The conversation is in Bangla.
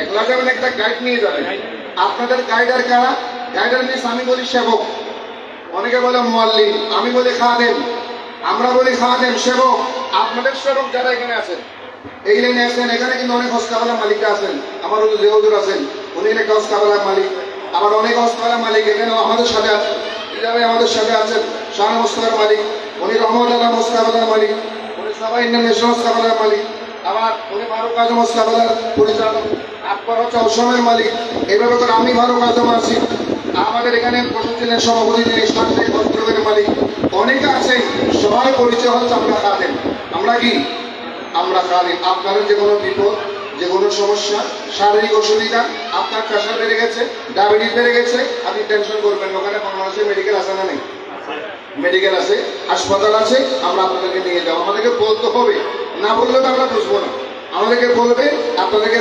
একলা যাবেন, একটা গাইড নিয়ে যাবেন। আপনাদের গাইডার কারা? গাইডার মিনস আমি বলি সেবক, অনেকে বলে মুয়াল্লিম, আমি বলি খাদেম, আমরা বলি খাদেম, সেবক। আপনাদের সেবক যারা এখানে আছেন, এই লাইনে আছেন, এখানে কিন্তু অনেক হস্তাওয়ালা মালিকা আছেন। আমার যে হুজুর আছেন উনি একটা হস্তাওয়ালার মালিক, আবার অনেক হস্তাওয়ালা মালিক এখানে আমাদের সাথে আছেন। হিজাবে আমাদের সাথে আছেন শাহ মুস্তাফার মালিক, উনি রহমত আল্লাহ মুস্তাফার মালিক, উনি সাবা ইন্টারন্যাশনাল মুস্তাফার মালিক, আবার উনি ফারুক আজম মুস্তাফার পরিচালক, আকবর হচ্ছে অসমের মালিক। এইভাবে করে আমি ফারুক আজম আছি। আমাদের এখানে প্রশাসনের সভাপতি যিনি সাংবাদিক ভদ্রকের মালিক, অনেকে আছে। সবাই পরিচয় হচ্ছে আমরা খাদেম। আমরা কি? আমরা খাদেম। আপনাদের যে কোনো বিপদ, যে কোনো সমস্যা, শারীরিক অসুবিধা, আপনার প্রেশার বেড়ে গেছে, ডায়াবেটিস বেড়ে গেছে, আপনি টেনশন করবেন। ওখানে বাংলাদেশে মেডিকেল আছে না নেই? মেডিকেল আছে, হাসপাতাল আছে, আমরা আপনাদেরকে নিয়ে যাবো। আমাদেরকে বলতে হবে, না বললে তো আমরা বুঝবো না। আমাদেরকে বলবে, আপনাদেরকে